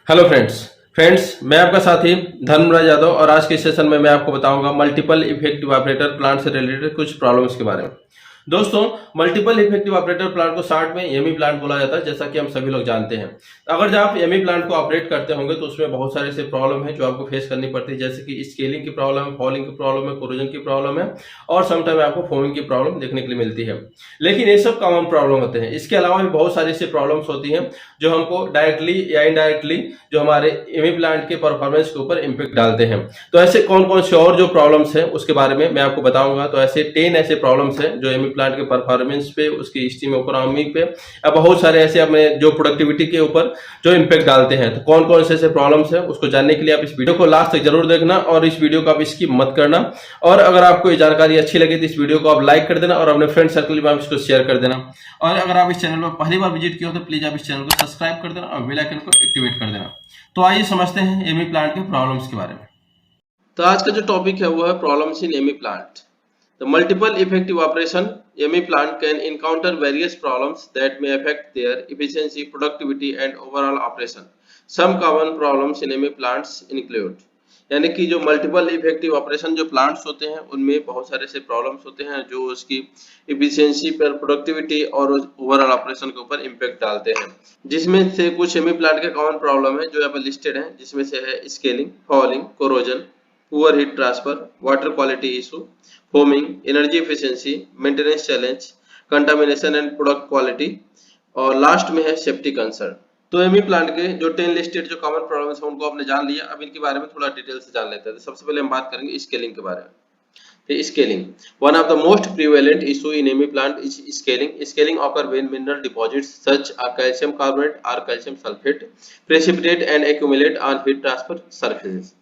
Hello friends मैं आपका साथी धर्मराज यादव और आज के सेशन में मैं आपको बताऊंगा मल्टीपल इफेक्टिव ऑपरेटर प्लांट से रिलेटेड कुछ प्रॉब्लम्स के बारे में। दोस्तों, मल्टीपल इफेक्टिव ऑपरेटर प्लांट को शॉर्ट में एमई प्लांट बोला जाता है, जैसा कि हम सभी लोग जानते हैं। तो अगर जब आप एमई प्लांट को ऑपरेट करते होंगे तो उसमें बहुत सारे ऐसे प्रॉब्लम है जो आपको फेस करनी पड़ती है, जैसे कि स्केलिंग की प्रॉब्लम है, फॉलिंग की प्रॉब्लम है, कोरोजन की प्रॉब्लम है और समटाइम आपको फोमिंग की प्रॉब्लम देखने के लिए मिलती है। लेकिन ये सब कॉमन प्रॉब्लम होते हैं। इसके अलावा भी बहुत सारी ऐसी प्रॉब्लम्स होती हैं जो हमको डायरेक्टली या इनडायरेक्टली जो हमारे एमई प्लांट के परफॉर्मेंस के ऊपर इम्पैक्ट डालते हैं। तो ऐसे कौन कौन से और जो प्रॉब्लम्स हैं उसके बारे में मैं आपको बताऊंगा। तो ऐसे 10 ऐसे प्रॉब्लम्स हैं जो एमई प्लांट के परफॉर्मेंस पे, उसकी स्टीम इकोनॉमी पे या बहुत सारे ऐसे अपने जो प्रोडक्टिविटी के ऊपर जो इम्पैक्ट डालते हैं। तो कौन कौन से ऐसे प्रॉब्लम्स हैं उसको जानने के लिए आप इस वीडियो को लास्ट तक जरूर देखना और इस वीडियो को आप स्किप मत करना। और अगर आपको ये जानकारी अच्छी लगे तो इस वीडियो को आप लाइक कर देना और अपने फ्रेंड सर्कल में आप इसको शेयर कर देना। और अगर आप इस चैनल पर पहली बार विजिट किया हो तो प्लीज आप इस चैनल को सब्सक्राइब कर देना और बेल आइकन को एक्टिवेट कर देना। तो आइए समझते हैं एमई प्लांट के प्रॉब्लम्स के बारे में। तो आज का जो टॉपिक है वो है problems in ME plant. The multiple effective operation ME plant can encounter various problems that may affect their efficiency, productivity and overall operation. Some common problems in ME plants include, यानी कि जो multiple effective operation जो plants होते हैं उनमें बहुत सारे ऐसे प्रॉब्लम्स होते हैं जो उसकी इफिशियंसी पर, प्रोडक्टिविटी और ओवरऑल ऑपरेशन के ऊपर इम्पैक्ट डालते हैं। जिसमें से कुछ एमई प्लांट के कॉमन प्रॉब्लम है जो यहाँ पर लिस्टेड है, जिसमें से है scaling, falling, corrosion, poor heat transfer, water quality issue, foaming, energy efficiency, maintenance challenge, contamination and product quality और लास्ट में है सेफ्टी कंसर्न। तो एमई प्लांट के जो 10 लिस्टेड जो कॉमन प्रॉब्लम्स हैं उनको आपने जान लिया। अब इनके बारे में थोड़ा डिटेल से जान लेते हैं। तो सबसे पहले हम बात करेंगे स्केलिंग के बारे में। Scaling. One of the most prevalent issue in ME plant is scaling. Scaling occur when mineral deposits such as calcium carbonate or calcium sulfate precipitate and accumulate on heat transfer surfaces.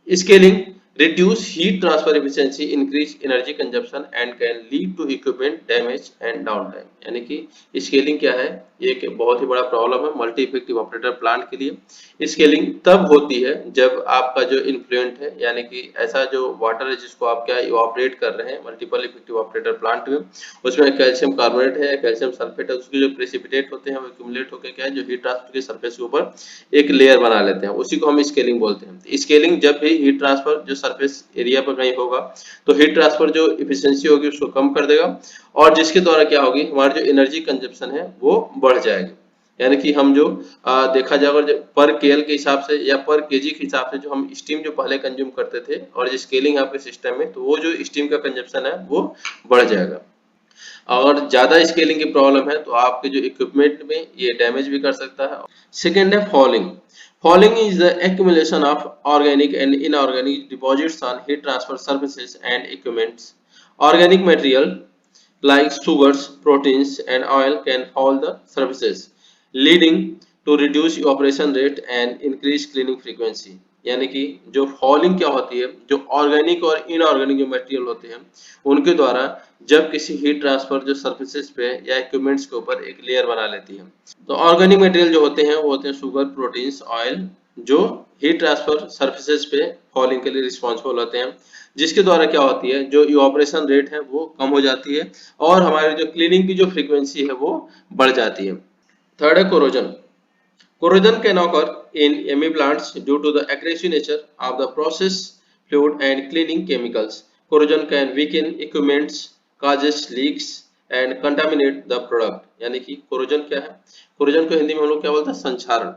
Scaling reduce heat transfer efficiency, increase energy consumption and can lead to equipment damage and downtime. यानी कि scaling क्या है, ये एक बहुत ही बड़ा problem है multi effective operator plant के लिए। स्केलिंग तब होती है जब आपका जो इन्फ्लुएंट है, यानी कि ऐसा जो वाटर है जिसको आप क्या इवापोरेट कर रहे हैं मल्टीपल इफेक्टिव ऑपरेटर प्लांट में, उसमें कैल्शियम कार्बोनेट है, कैल्शियम सल्फेट है, उसके जो प्रेसिपिटेट होते हैं वो एक्यूमुलेट होकर क्या है जो हीट ट्रांसफर के सरफेस के ऊपर एक लेयर बना लेते हैं, उसी को हम स्केलिंग बोलते हैं। स्केलिंग जब भी हीट ट्रांसफर जो सरफेस एरिया पर कहीं होगा तो हीट ट्रांसफर जो इफिशियंसी होगी उसको कम कर देगा और जिसके द्वारा क्या होगी हमारी जो एनर्जी कंजप्शन है वो बढ़ जाएगी। यानी कि हम जो देखा जाए अगर पर केएल के हिसाब से या पर केजी के हिसाब से जो हम स्टीम जो पहले कंज्यूम करते थे और जो स्केलिंग आपके सिस्टम में, तो वो जो स्टीम का कंजप्शन है वो बढ़ जाएगा। और ज्यादा स्केलिंग की प्रॉब्लम है तो आपके जो इक्विपमेंट में ये डैमेज भी कर सकता है। सेकेंड है falling. Fouling is the accumulation of organic and inorganic deposits on heat transfer surfaces and equipments. Organic material like sugars, proteins, and oil can foul the surfaces, leading to reduced evaporation rate and increased cleaning frequency. यानी कि जो falling क्या होती है, जो organic और inorganic जो material होते हैं उनके द्वारा जब किसी हीट ट्रांसफर जो सर्फेसेस पे या इक्विपमेंट्स के ऊपर एक लेयर बना लेती है। तो ऑर्गेनिक मटेरियल जो होते हैं वो होते हैं शुगर, प्रोटीन्स, ऑयल, जो हीट ट्रांसफर सर्फेसेस पे फॉलिंग के लिए रिस्पॉन्सिबल होते हैं, जिसके द्वारा क्या होती है जो इवापोरेशन रेट है वो कम हो जाती है और हमारी जो क्लीनिंग की जो फ्रीक्वेंसी है वो बढ़ जाती है। थर्ड है corrosion. Corrosion can occur in ME plants due to the aggressive nature of the process fluid and cleaning chemicals. Corrosion can weaken equipments, causes leaks and contaminate the product. यानी कि corrosion क्या है? Corrosion को हिंदी में हम लोग क्या बोलते हैं? संक्षारण।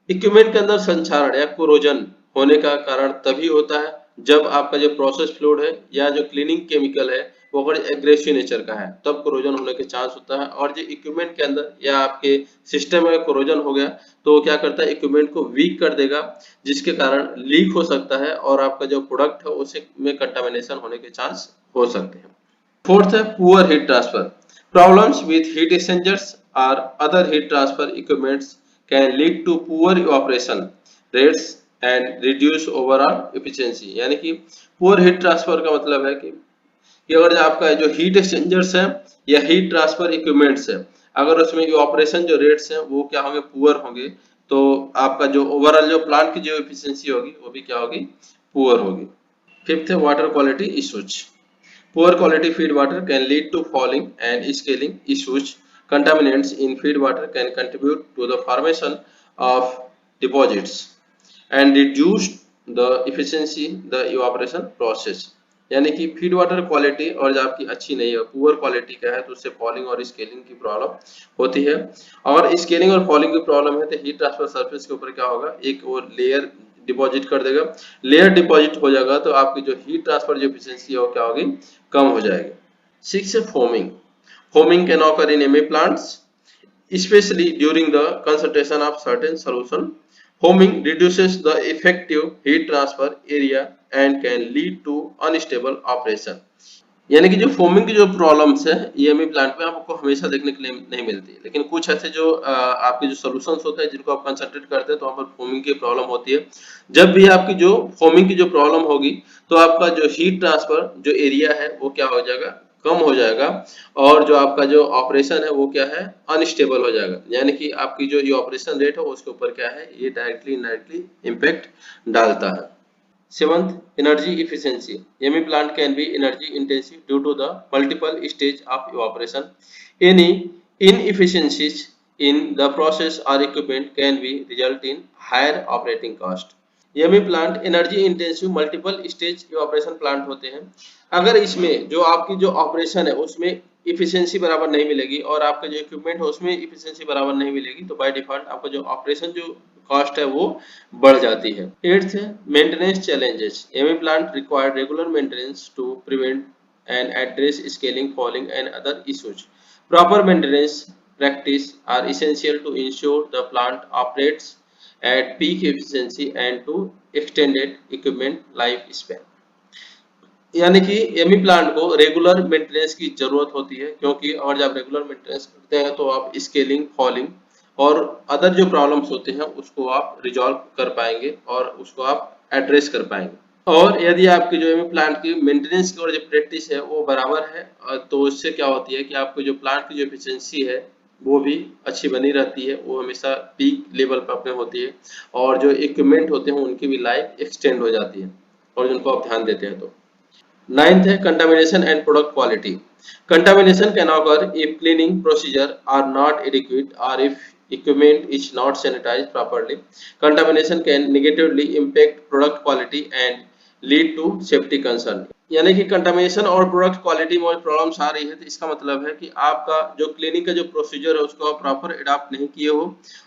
इक्विपमेंट के अंदर संक्षारण या कोरोजन होने का कारण तभी होता है जब आपका जो प्रोसेस फ्लूइड है या जो क्लीनिंग केमिकल है वो अगर एग्रेसिव नेचर का है, तब कोरोजन होने के चांस होता है। और जो इक्विपमेंट के अंदर या आपके सिस्टम में कोरोजन हो गया तो वो क्या करता है इक्विपमेंट को वीक कर देगा, जिसके कारण लीक हो सकता है और आपका जो प्रोडक्ट है उसे में कंटामिनेशन होने के चांस हो सकते हैं। फोर्थ है poor heat transfer. Problems with heat exchangers और other heat transfer equipments can lead to poor evaporation rates and reduce overall efficiency। यानी कि poor heat transfer का मतलब है कि अगर आपका जो हीट एक्सचेंजर्स है या हीट ट्रांसफर इक्विपमेंट्स है, अगर उसमें इवापोरेशन जो रेट्स हैं वो क्या होंगे, पुअर होंगे, तो आपका जो ओवरऑल जो प्लांट की जो एफिशिएंसी होगी वो भी क्या होगी, पुअर होगी। फिफ्थ है water quality issues. Poor quality feed water can lead to falling and scaling issues. Contaminants in feed water can contribute to the formation of deposits and reduced the efficiency the evaporation process। यानी कि feed water quality और जब आपकी अच्छी नहीं है, poor quality का है, तो उससे फॉलिंग और स्केलिंग की प्रॉब्लम होती है। और स्केलिंग और फॉलिंग की प्रॉब्लम है तो हीट ट्रांसफर सरफेस के ऊपर क्या होगा, एक वो लेयर डिपॉजिट कर देगा। लेयर डिपॉजिट हो जाएगा तो आपकी जो हीट ट्रांसफर जो एफिशिएंसी है वो क्या होगी, कम हो जाएगी। 6 है foaming. Foaming can occur in MA plants, especially during the concentration of certain solution. Foaming reduces the effective heat transfer area and can lead to unstable operation। यानी कि जो फोमिंग की जो प्रॉब्लम्स है ईएमई प्लांट में आपको हमेशा देखने के लिए नहीं मिलती, लेकिन कुछ ऐसे जो आपके जो सॉल्यूशंस होते हैं जिनको आप कंसंट्रेट करते हैं तो वहाँ पर फोमिंग की प्रॉब्लम होती है। जब भी आपकी जो फोमिंग की जो प्रॉब्लम होगी तो आपका जो हीट ट्रांसफर जो एरिया है वो क्या हो जाएगा, कम हो जाएगा, और जो आपका जो ऑपरेशन है वो क्या है, अनस्टेबल हो जाएगा। यानी कि आपकी जो ये ऑपरेशन रेट है उसके ऊपर क्या है, ये डायरेक्टली इनडायरेक्टली इम्पैक्ट डालता है। Seventh, energy efficiency. ME plant can be energy intensive due to the multiple stage of evaporation. Any inefficiencies in the process or equipment can be result in higher operating cost। ME plant energy intensive multiple stage evaporation plant होते हैं। अगर इसमें जो आपकी जो operation है उसमें efficiency बराबर नहीं मिलेगी और आपका जो इक्विपमेंट है उसमें इफिशियंसी बराबर नहीं मिलेगी तो बाय डिफॉल्ट आपका जो ऑपरेशन जो कॉस्ट है वो बढ़ जाती है। 8th है maintenance challenges. ME plant require regular maintenance to prevent and address scaling, fouling and other issues. Proper maintenance practice are essential to ensure the plant operates at peak efficiency and to extended equipment life span। यानी कि ME plant को regular maintenance की जरूरत होती है, क्योंकि और जब रेगुलर मेंटेनेंस करते हैं तो आप स्केलिंग, फॉलिंग और अदर जो प्रॉब्लम्स होते हैं उसको आप रिजॉल्व कर पाएंगे और उसको आप एड्रेस कर पाएंगे। और यदि आपकी जो एमई प्लांट की मेंटेनेंस की और जो प्रैक्टिस है वो बराबर है तो उससे क्या होती है कि आपको जो प्लांट की जो एफिशिएंसी है वो भी अच्छी बनी रहती है, वो हमेशा पीक लेवल पर अपने होती है, और जो इक्विपमेंट होते हैं उनकी भी लाइफ एक्सटेंड हो जाती है और जिनको आप ध्यान देते हैं तो। 9th है contamination and product quality। Contamination can occur if cleaning procedure are not adequate or if equipment is not sanitized properly। Contamination can negatively impact product quality and lead to safety concern। यानी कि contamination और product quality में problems आ रही है तो इसका मतलब है कि आपका जो क्लीनिंग का जो प्रोसीजर है उसको आप प्रॉपर अडॉप्ट नहीं किए हो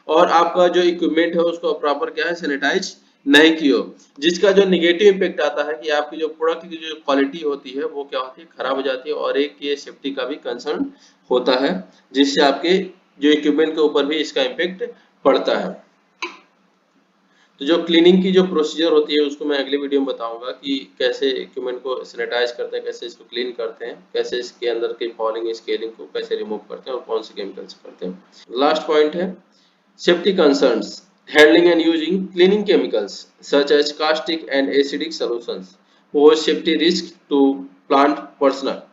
और आपका जो इक्विपमेंट है उसको प्रॉपर क्या है, सैनिटाइज नहीं की हो, जिसका जो निगेटिव इम्पैक्ट आता है कि आपकी जो प्रोडक्ट की जो क्वालिटी होती है वो क्या होती है, खराब हो जाती है, और एक ये सेफ्टी का भी कंसर्न होता है जिससे आपके जो इक्विपमेंट के ऊपर भी इसका इम्पैक्ट पड़ता है। तो जो क्लीनिंग की जो प्रोसीजर होती है उसको मैं अगले वीडियो में बताऊंगा कि कैसे इक्विपमेंट को सैनिटाइज करते हैं, कैसे इसको क्लीन करते हैं, कैसे इसके अंदर की फॉलिंग स्केलिंग को कैसे रिमूव करते हैं और कौन से केमिकल से करते हैं। लास्ट पॉइंट है safety concerns. Handling and using cleaning chemicals such as caustic and acidic solutions pose safety risk to plant personnel।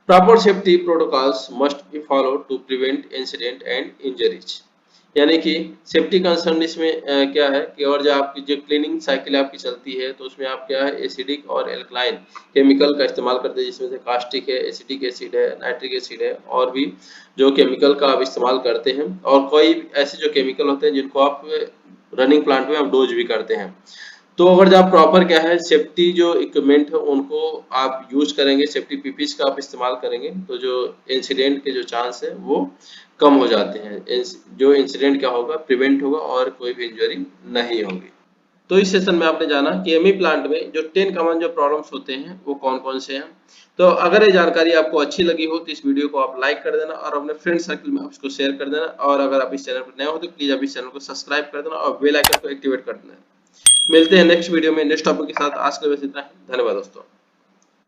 Proper safety protocols must be followed to prevent incident and injuries। यानी कि safety concern इसमें क्या है कि और जो आपकी जो क्लीनिंग साइकिल आपकी चलती है तो उसमें आप क्या है, एसिडिक और एल्कलाइन केमिकल का इस्तेमाल करते हैं, जिसमें से कास्टिक है, एसिडिक एसिड है, नाइट्रिक एसिड है, और भी जो केमिकल का आप इस्तेमाल करते हैं, और कोई ऐसे जो केमिकल होते हैं जिनको आप रनिंग प्लांट में आप डोज भी करते हैं। तो अगर जब प्रॉपर क्या है सेफ्टी जो इक्विपमेंट है उनको आप यूज करेंगे, सेफ्टी पीपीज का आप इस्तेमाल करेंगे तो जो इंसिडेंट के जो चांस है वो कम हो जाते हैं, जो इंसिडेंट क्या होगा, प्रिवेंट होगा और कोई भी इंजरी नहीं होगी। तो इस सेशन में आपने जाना कि एमई प्लांट में जो 10 कॉमन जो प्रॉब्लम्स होते हैं वो कौन कौन से हैं। तो अगर ये जानकारी आपको अच्छी लगी हो तो इस वीडियो को आप लाइक कर देना और अपने फ्रेंड सर्कल में आप इसको शेयर कर देना, और अगर आप इस चैनल पर नए हो तो प्लीज आप इस चैनल को सब्सक्राइब कर देना और बेल आइकन को एक्टिवेट कर देना। मिलते हैं नेक्स्ट वीडियो में नेक्स्ट टॉपिक के साथ। आज के लिए बस इतना ही। धन्यवाद दोस्तों।